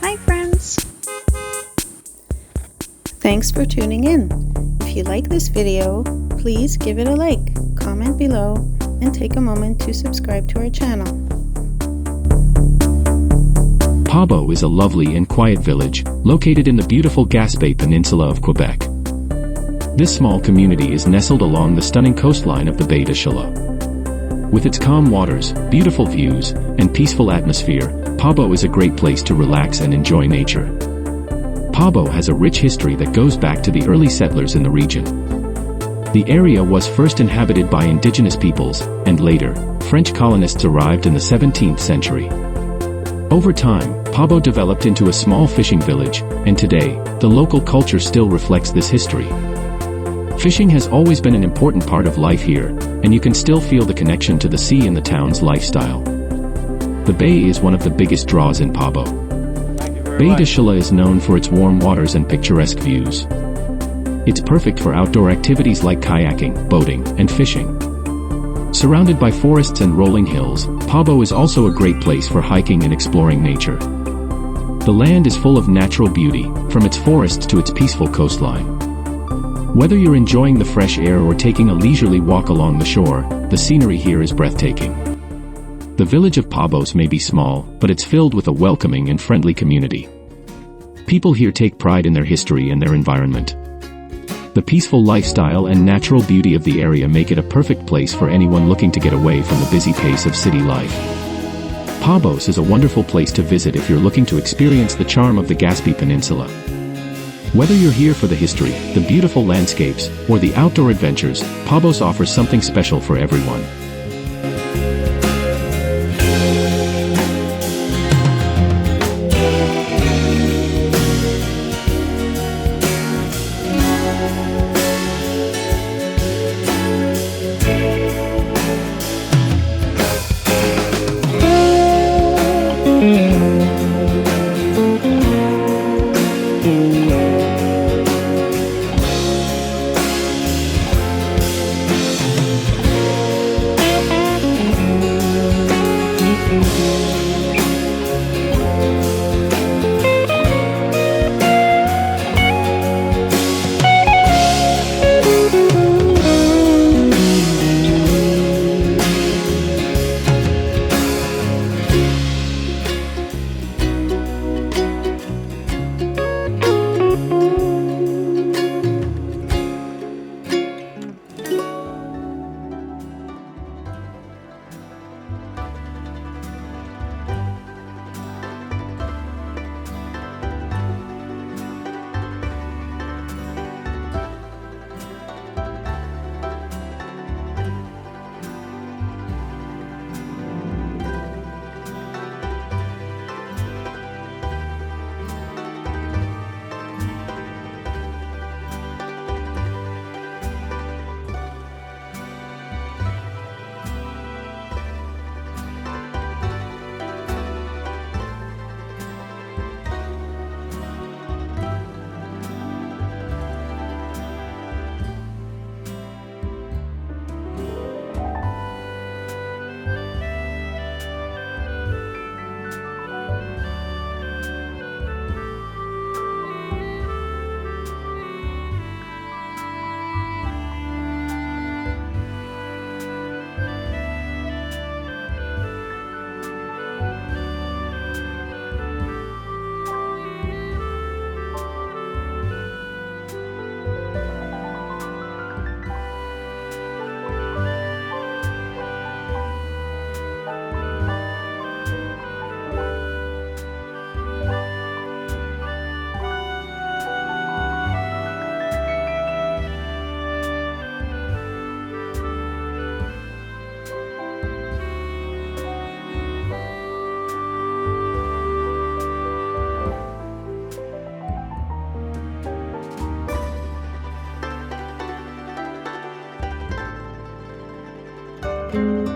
Hi friends! Thanks for tuning in. If you like this video, please give it a like, comment below, and take a moment to subscribe to our channel. Pabos is a lovely and quiet village, located in the beautiful Gaspé Peninsula of Quebec. This small community is nestled along the stunning coastline of the Baie de Chaloux. With its calm waters, beautiful views, and peaceful atmosphere, Pabos is a great place to relax and enjoy nature. Pabos has a rich history that goes back to the early settlers in the region. The area was first inhabited by indigenous peoples, and later, French colonists arrived in the 17th century. Over time, Pabos developed into a small fishing village, and today, the local culture still reflects this history. Fishing has always been an important part of life here, and you can still feel the connection to the sea in the town's lifestyle. The bay is one of the biggest draws in Pabos. Baie de Chaloux is known for its warm waters and picturesque views. It's perfect for outdoor activities like kayaking, boating, and fishing. Surrounded by forests and rolling hills, Pabos is also a great place for hiking and exploring nature. The land is full of natural beauty, from its forests to its peaceful coastline. Whether you're enjoying the fresh air or taking a leisurely walk along the shore, the scenery here is breathtaking. The village of Pabos may be small, but it's filled with a welcoming and friendly community. People here take pride in their history and their environment. The peaceful lifestyle and natural beauty of the area make it a perfect place for anyone looking to get away from the busy pace of city life. Pabos is a wonderful place to visit if you're looking to experience the charm of the Gaspé Peninsula. Whether you're here for the history, the beautiful landscapes, or the outdoor adventures, Pabos offers something special for everyone. Thank you.